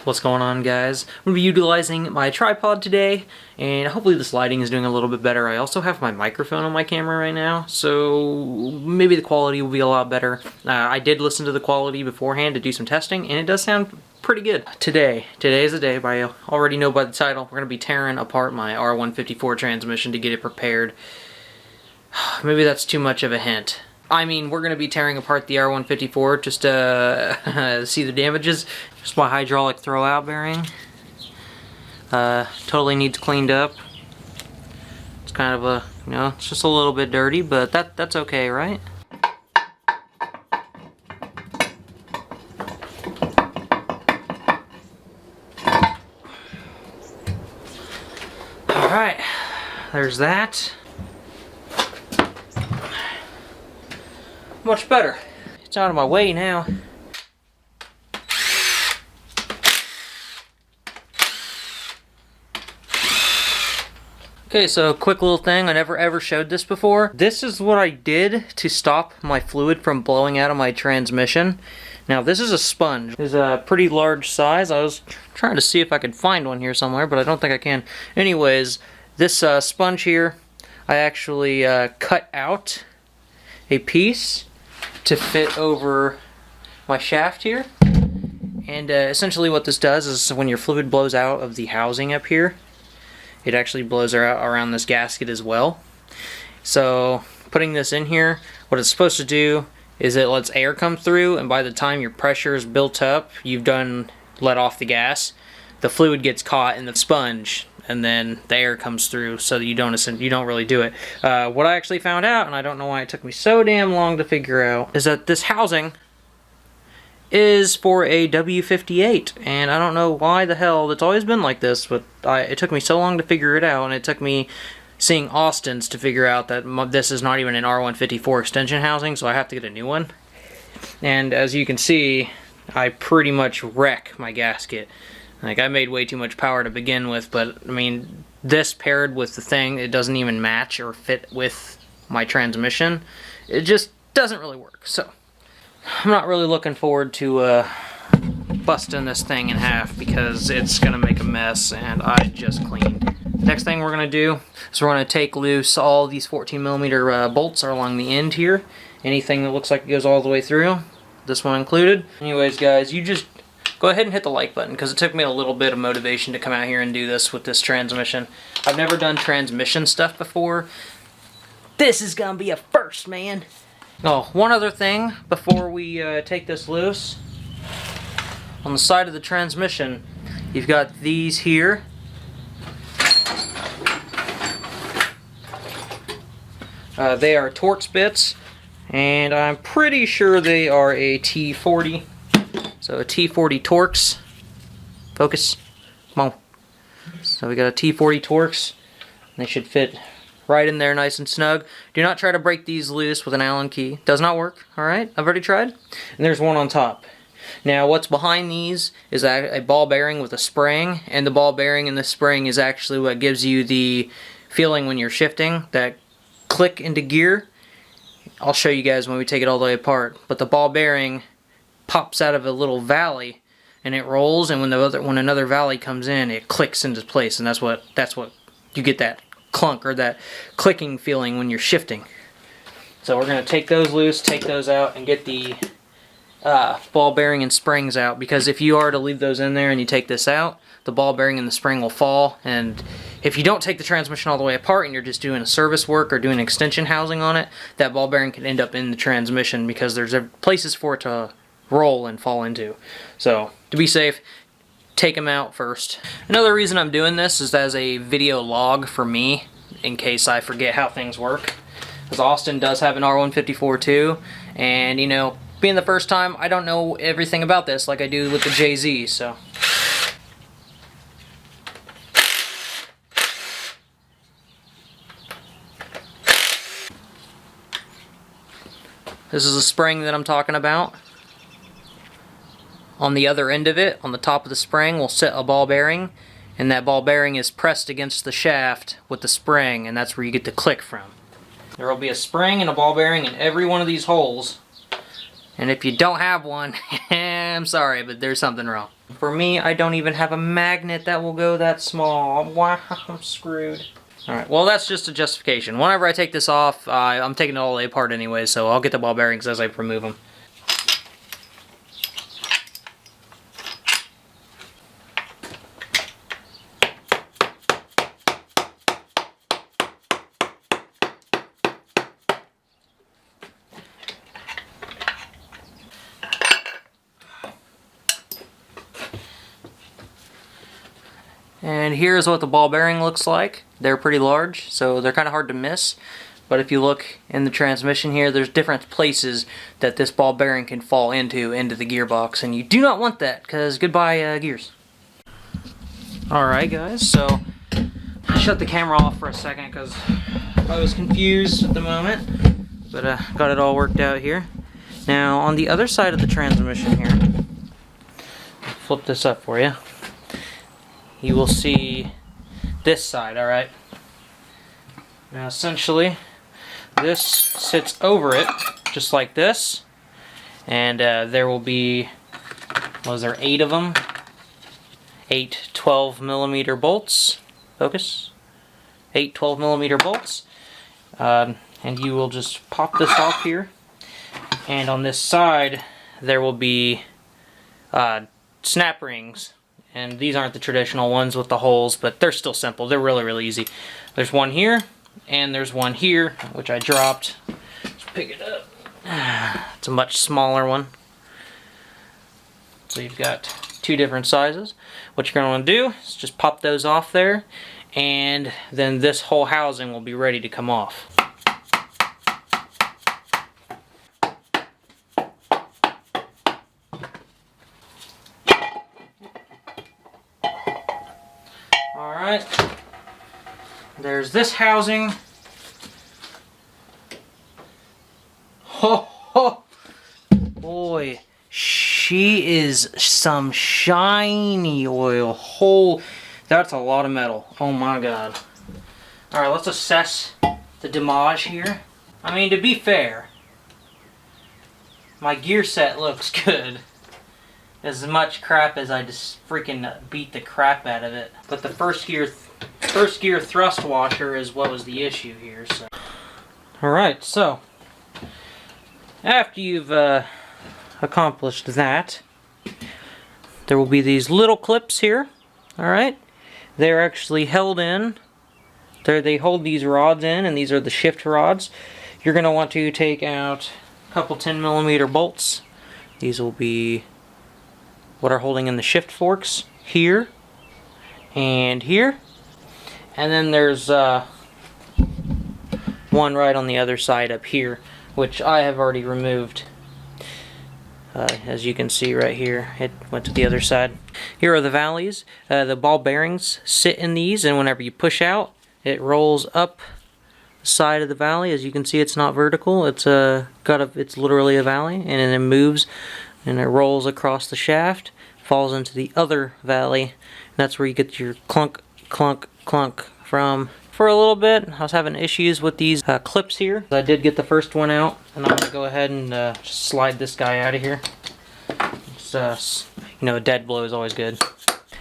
What's going on, guys? I'm going to be utilizing my tripod today, and hopefully this lighting is doing a little bit better. I also have my microphone on my camera right now, so maybe the quality will be a lot better. I did listen to the quality beforehand to do some testing, and it does sound pretty good. Today is the day, I already know by the title, we're going to be tearing apart my r154 transmission to get it prepared. Maybe that's too much of a hint. I mean, we're going to be tearing apart the r154 just to see the damages. Just my hydraulic throwout bearing. Totally needs cleaned up. It's kind of a, you know, it's just a little bit dirty, but that's okay, right? Alright, there's that. Much better. It's out of my way now. Okay, so quick little thing, I never ever showed this before. This is what I did to stop my fluid from blowing out of my transmission. Now this is a sponge. It's a pretty large size. I was trying to see if I could find one here somewhere, but I don't think I can. Anyways, this sponge here, I actually cut out a piece to fit over my shaft here. And essentially what this does is when your fluid blows out of the housing up here, it actually blows out around this gasket as well. So putting this in here, what it's supposed to do is it lets air come through, and by the time your pressure is built up, you've let off the gas, the fluid gets caught in the sponge, and then the air comes through, so that you don't really do it. What I actually found out, and I don't know why it took me so damn long to figure out, is that this housing is for a W58, and I don't know why the hell it's always been like this, but it took me so long to figure it out, and it took me seeing Austin's to figure out that this is not even an R154 extension housing, so I have to get a new one. And as you can see, I pretty much wreck my gasket. Like, I made way too much power to begin with, but I mean, this paired with the thing, it doesn't even match or fit with my transmission. It just doesn't really work. So I'm not really looking forward to busting this thing in half, because it's gonna make a mess, and I just cleaned. Next thing we're gonna do is we're gonna take loose all these 14mm bolts are along the end here. Anything that looks like it goes all the way through, this one included. Anyways, guys, you just go ahead and hit the like button, because it took me a little bit of motivation to come out here and do this with this transmission. I've never done transmission stuff before. This is gonna be a first, man. Oh, one other thing before we take this loose. On the side of the transmission, you've got these here. They are Torx bits, and I'm pretty sure they are a T40. So a T40 Torx. Focus. Come on. So we got a T40 Torx. They should fit right in there nice and snug. Do not try to break these loose with an Allen key. Does not work, alright? I've already tried. And there's one on top. Now what's behind these is a ball bearing with a spring, and the ball bearing and the spring is actually what gives you the feeling when you're shifting, that click into gear. I'll show you guys when we take it all the way apart. But the ball bearing pops out of a little valley and it rolls, and when another valley comes in, it clicks into place, and that's what you get, that clunk or that clicking feeling when you're shifting. So we're going to take those loose, take those out, and get the ball bearing and springs out, because if you are to leave those in there and you take this out, the ball bearing and the spring will fall, and if you don't take the transmission all the way apart and you're just doing a service work or doing an extension housing on it, that ball bearing can end up in the transmission, because there's places for it to roll and fall into. So to be safe, take them out first. Another reason I'm doing this is as a video log for me, in case I forget how things work, because Austin does have an R154 too, and you know, being the first time, I don't know everything about this like I do with the JZ, so. This is a spring that I'm talking about. On the other end of it, on the top of the spring, we'll set a ball bearing, and that ball bearing is pressed against the shaft with the spring, and that's where you get the click from. There will be a spring and a ball bearing in every one of these holes, and if you don't have one, am sorry, but there's something wrong. For me, I don't even have a magnet that will go that small. Wow, I'm screwed. Alright, well that's just a justification. Whenever I take this off, I'm taking it all apart anyway, so I'll get the ball bearings as I remove them. And here's what the ball bearing looks like. They're pretty large, so they're kind of hard to miss. But if you look in the transmission here, there's different places that this ball bearing can fall into the gearbox. And you do not want that, because goodbye gears. Alright guys, so I shut the camera off for a second because I was confused at the moment. But got it all worked out here. Now on the other side of the transmission here, I'll flip this up for you. You will see this side, alright? Now essentially, this sits over it, just like this. And there will be, was there 8 of them? 8 12mm bolts. Focus. 8 12mm bolts. And you will just pop this off here. And on this side, there will be snap rings. And these aren't the traditional ones with the holes, but they're still simple. They're really, really easy. There's one here, and there's one here, which I dropped. Let's pick it up. It's a much smaller one. So you've got 2 different sizes. What you're going to want to do is just pop those off there, and then this whole housing will be ready to come off. Alright, there's this housing. Ho ho! Boy, she is some shiny oil. Oh, that's a lot of metal. Oh my god. Alright, let's assess the damage here. I mean, to be fair, my gear set looks good. As much crap as I just freaking beat the crap out of it. But the first gear thrust washer is what was the issue here. So. Alright, so after you've accomplished that, there will be these little clips here. Alright, they're actually held in. They hold these rods in, and these are the shift rods. You're going to want to take out a couple 10mm bolts. These will be what are holding in the shift forks here and here, and then there's one right on the other side up here, which I have already removed. As you can see right here, it went to the other side. Here are the valleys. The ball bearings sit in these, and whenever you push out, it rolls up the side of the valley. As you can see, it's not vertical. It's it's literally a valley, and then it moves. And it rolls across the shaft, falls into the other valley, and that's where you get your clunk, clunk, clunk from. For a little bit, I was having issues with these clips here. I did get the first one out, and I'm going to go ahead and just slide this guy out of here. It's, you know, a dead blow is always good.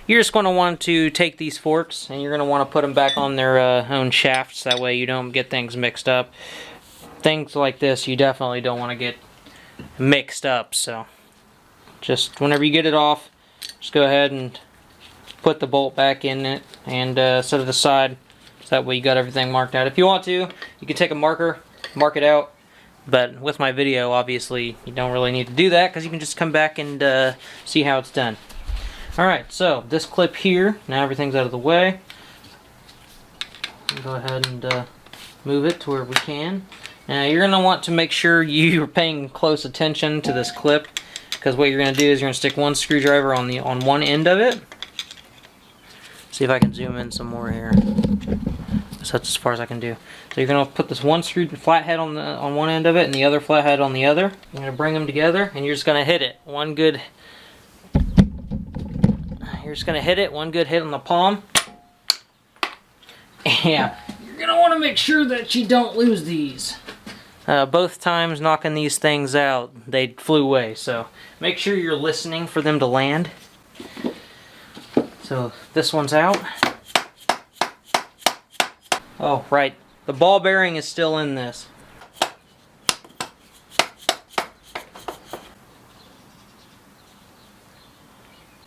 You're just going to want to take these forks, and you're going to want to put them back on their own shafts. That way you don't get things mixed up. Things like this, you definitely don't want to get mixed up, so just whenever you get it off, just go ahead and put the bolt back in it and set it aside, so that way you got everything marked out. If you want to, you can take a marker, mark it out, but with my video, obviously, you don't really need to do that because you can just come back and see how it's done. Alright, so this clip here, now everything's out of the way. Go ahead and move it to where we can. Now you're going to want to make sure you're paying close attention to this clip, because what you're going to do is you're going to stick one screwdriver on one end of it. See if I can zoom in some more here. So that's as far as I can do. So you're going to put this one flathead on one end of it and the other flathead on the other. You're going to bring them together and you're just going to hit it. One good hit on the palm. Yeah, you're going to want to make sure that you don't lose these. Both times knocking these things out, they flew away. So make sure you're listening for them to land. So this one's out. Oh, right. The ball bearing is still in this.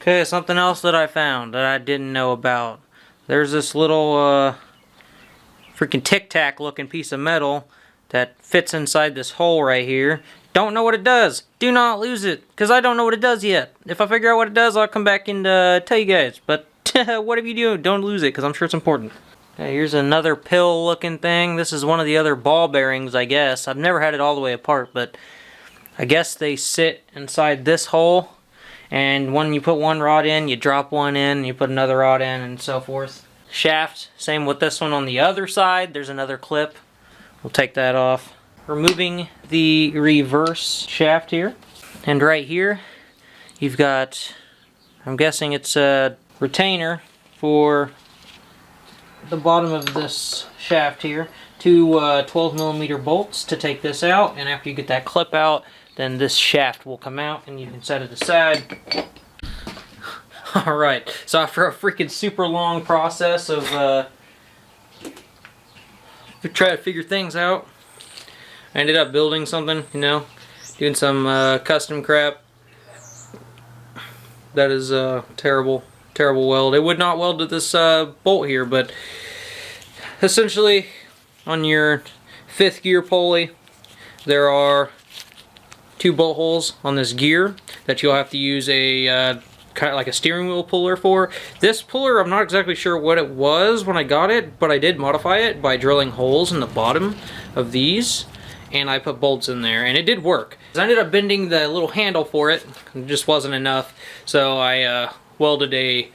Okay, something else that I found that I didn't know about. There's this little freaking tic-tac looking piece of metal that fits inside this hole right here. Don't know what it does. Do not lose it, because I don't know what it does yet. If I figure out what it does, I'll come back and tell you guys. But whatever you do, don't lose it, because I'm sure it's important. Okay, here's another pill looking thing. This is one of the other ball bearings, I guess. I've never had it all the way apart, but I guess they sit inside this hole. And when you put one rod in, you drop one in, and you put another rod in, and so forth. Shaft, same with this one on the other side. There's another clip. We'll take that off. Removing the reverse shaft here. And right here, you've got, I'm guessing it's a retainer for the bottom of this shaft here. Two 12mm bolts to take this out. And after you get that clip out, then this shaft will come out and you can set it aside. Alright, so after a freaking super long process of try to figure things out, I ended up building something, you know, doing some custom crap. That is terrible weld. It would not weld to this bolt here, but essentially on your 5th gear pulley there are 2 bolt holes on this gear that you'll have to use a kind of like a steering wheel puller for. This puller, I'm not exactly sure what it was when I got it, but I did modify it by drilling holes in the bottom of these, and I put bolts in there, and it did work. I ended up bending the little handle for it. It just wasn't enough, so I welded a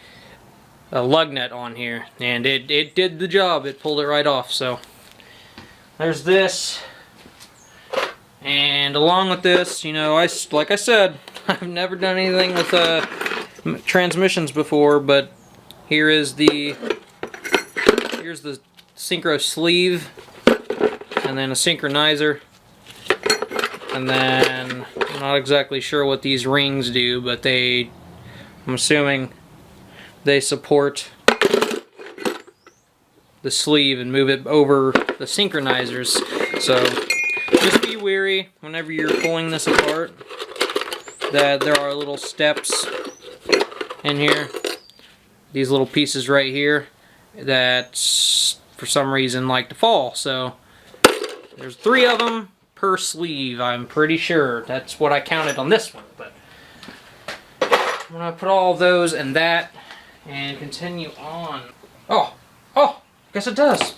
lug nut on here, and it did the job. It pulled it right off. So there's this. And along with this, you know, like I said, I've never done anything with transmissions before, but here's the synchro sleeve, and then a synchronizer, and then I'm not exactly sure what these rings do, but I'm assuming they support the sleeve and move it over the synchronizers. So just be wary whenever you're pulling this apart that there are little steps in here, these little pieces right here, that for some reason like to fall. So there's 3 of them per sleeve, I'm pretty sure. That's what I counted on this one. But I'm gonna put all of those in that and continue on. Oh, guess it does.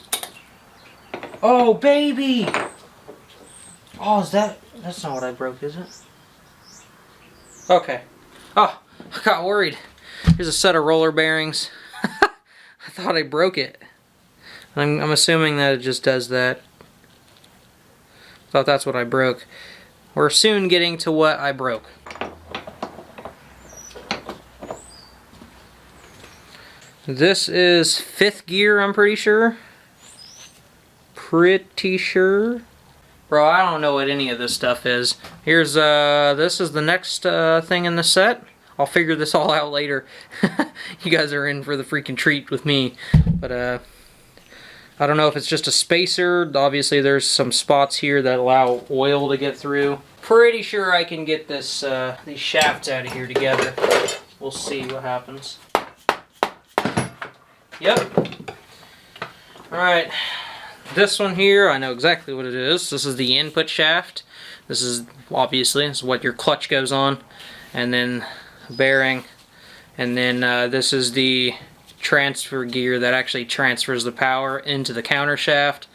Oh baby! Oh, that's not what I broke, is it? Okay. Oh, I got worried. Here's a set of roller bearings. I thought I broke it. I'm assuming that it just does that. Thought that's what I broke. We're soon getting to what I broke. This is 5th gear, I'm pretty sure. Bro, I don't know what any of this stuff is. Here's, this is the next thing in the set. I'll figure this all out later. You guys are in for the freaking treat with me. But, I don't know if it's just a spacer. Obviously, there's some spots here that allow oil to get through. Pretty sure I can get this, these shafts out of here together. We'll see what happens. Yep. Alright. This one here, I know exactly what it is. This is the input shaft. This is what your clutch goes on. And then bearing. And then this is the transfer gear that actually transfers the power into the counter shaft.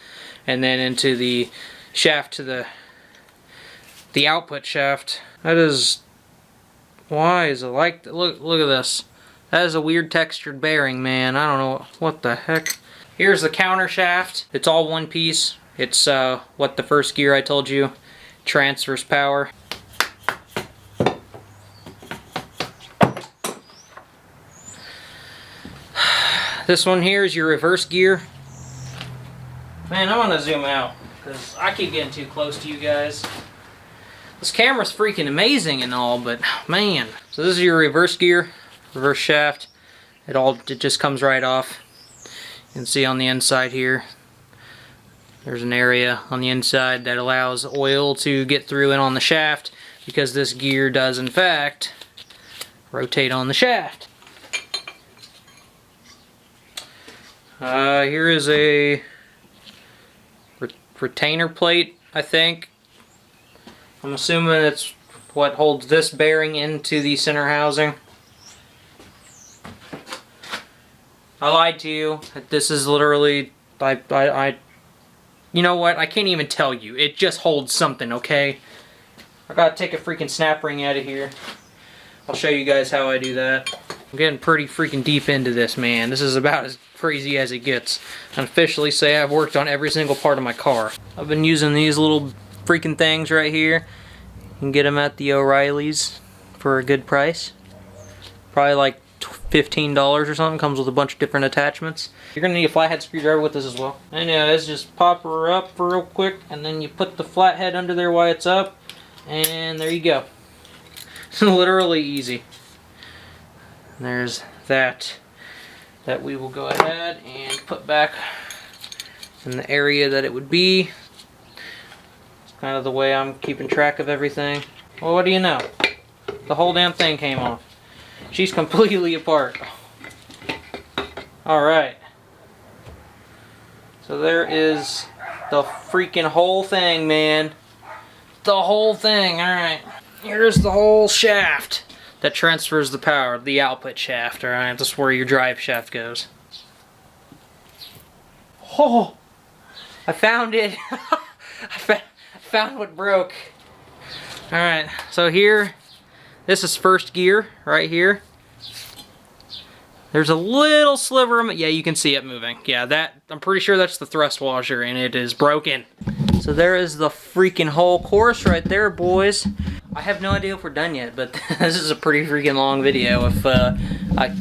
And then into the shaft to the output shaft. That is... Why is it like that? Look at this. That is a weird textured bearing, man. I don't know what the heck. Here's the counter shaft. It's all one piece. It's what the first gear I told you transfers power. This one here is your reverse gear. Man, I want to zoom out. because I keep getting too close to you guys. This camera's freaking amazing and all, but man. So this is your reverse gear, reverse shaft. It just comes right off. You can see on the inside here, there's an area on the inside that allows oil to get through and on the shaft, because this gear does in fact rotate on the shaft. Here is a retainer plate, I think. I'm assuming it's what holds this bearing into the center housing. I lied to you. This is literally, you know what? I can't even tell you. It just holds something, okay? I gotta take a freaking snap ring out of here. I'll show you guys how I do that. I'm getting pretty freaking deep into this, man. This is about as crazy as it gets. I officially say I've worked on every single part of my car. I've been using these little freaking things right here. You can get them at the O'Reilly's for a good price. Probably like $15 or something. Comes with a bunch of different attachments. You're gonna need a flathead screwdriver with this as well. Anyways, just pop her up real quick, and then you put the flathead under there while it's up, and there you go. It's literally easy. And there's that we will go ahead and put back in the area that it would be. It's kind of the way I'm keeping track of everything. Well, what do you know? The whole damn thing came off. She's completely apart. Alright. So there is the freaking whole thing, man. The whole thing, alright. Here's the whole shaft that transfers the power, the output shaft, alright? That's where your drive shaft goes. Oh! I found it! I found what broke. Alright, so here, this is first gear, right here. There's a little sliver of it. Yeah, you can see it moving. Yeah, I'm pretty sure that's the thrust washer, and it is broken. So there is the freaking whole course right there, boys. I have no idea if we're done yet, but this is a pretty freaking long video if I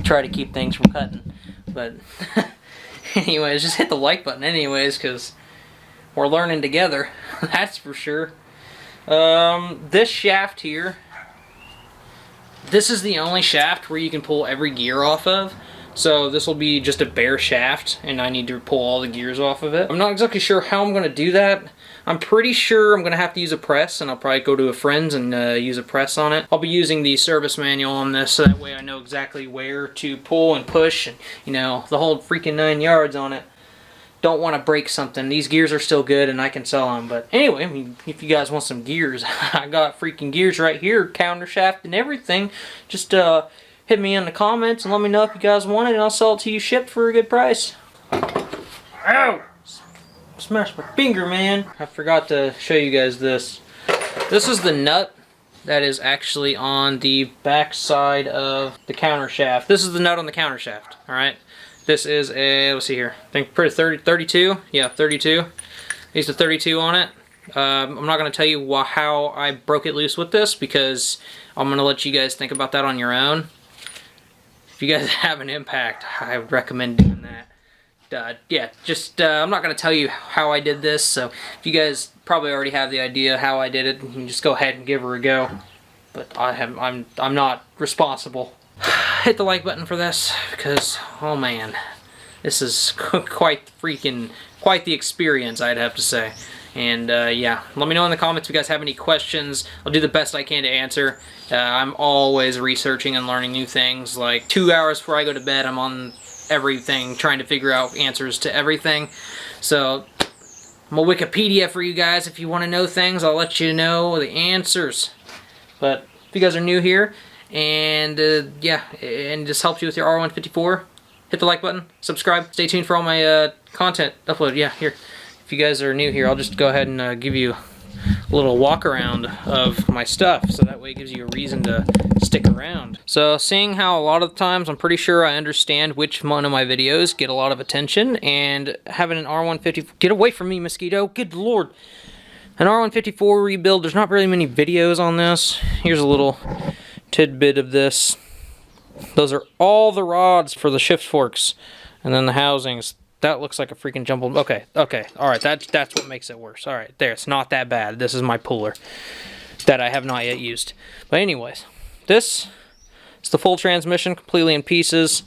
try to keep things from cutting. But anyways, just hit the like button anyways, because we're learning together. That's for sure. This shaft here, this is the only shaft where you can pull every gear off of. So this will be just a bare shaft, and I need to pull all the gears off of it. I'm not exactly sure how I'm going to do that. I'm pretty sure I'm going to have to use a press, and I'll probably go to a friend's and use a press on it. I'll be using the service manual on this, so that way I know exactly where to pull and push, and you know, the whole freaking 9 yards on it. Don't want to break something. These gears are still good and I can sell them. But anyway, I mean, if you guys want some gears, I got freaking gears right here, counter shaft and everything. Just hit me in the comments and let me know if you guys want it, and I'll sell it to you shipped for a good price. Ow! Smashed my finger, man. I forgot to show you guys this. This is the nut that is actually on the back side of the counter shaft. This is the nut on the counter shaft, alright? This is a, let's see here, I think pretty 32, yeah, 32. These are 32 on it. I'm not going to tell you how I broke it loose with this, because I'm going to let you guys think about that on your own. If you guys have an impact, I would recommend doing that. Yeah, just, I'm not going to tell you how I did this, so if you guys probably already have the idea how I did it, you can just go ahead and give her a go. But I'm not responsible. Hit the like button for this, because oh man, this is quite the experience, I'd have to say. And yeah, let me know in the comments if you guys have any questions. I'll do the best I can to answer. I'm always researching and learning new things. Like 2 hours before I go to bed, I'm on everything trying to figure out answers to everything. So I'm a Wikipedia for you guys. If you want to know things, I'll let you know the answers. But if you guys are new here, and yeah, and this helps you with your R154, hit the like button, subscribe, stay tuned for all my content upload. Yeah, here, if you guys are new here, I'll just go ahead and give you a little walk around of my stuff, so that way it gives you a reason to stick around. So seeing how a lot of the times I'm pretty sure I understand which one of my videos get a lot of attention, and having an R154, get away from me, mosquito, good lord. An R154 rebuild, there's not really many videos on this. Here's a little tidbit of this. Those are all the rods for the shift forks, and then the housings. That looks like a freaking jumbled... Okay, okay. Alright, that's what makes it worse. Alright, there. It's not that bad. This is my puller that I have not yet used. But anyways, this is the full transmission, completely in pieces.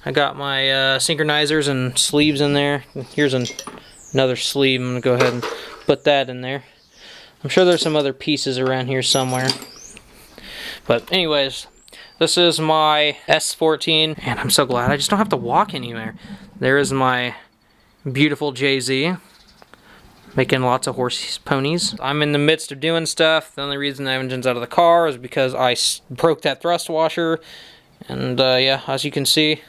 I got my synchronizers and sleeves in there. Here's another sleeve. I'm going to go ahead and put that in there. I'm sure there's some other pieces around here somewhere. But anyways, this is my S14, and I'm so glad I just don't have to walk anywhere. There is my beautiful JZ, making lots of horse ponies. I'm in the midst of doing stuff. The only reason the engine's out of the car is because I broke that thrust washer. And yeah, as you can see,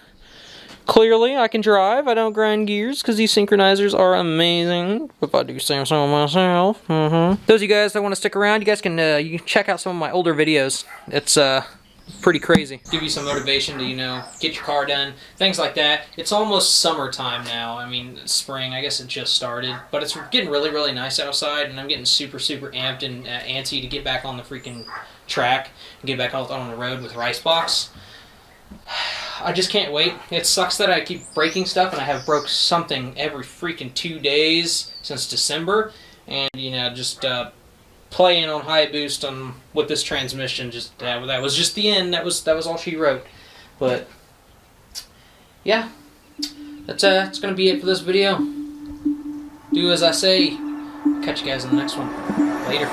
clearly I can drive. I don't grind gears because these synchronizers are amazing, if I do say so myself. Those of you guys that want to stick around, you guys can you can check out some of my older videos. It's pretty crazy. Give you some motivation to, you know, get your car done, things like that. It's almost summertime now. I mean, spring, I guess it just started, but it's getting really, really nice outside, and I'm getting super, super amped and antsy to get back on the freaking track and get back out on the road with Ricebox. I just can't wait. It sucks that I keep breaking stuff, and I have broke something every freaking 2 days since December, and, you know, just playing on high boost with this transmission, just that was just the end. That was all she wrote. But yeah, that's gonna be it for this video. Do as I say. Catch you guys in the next one. Later.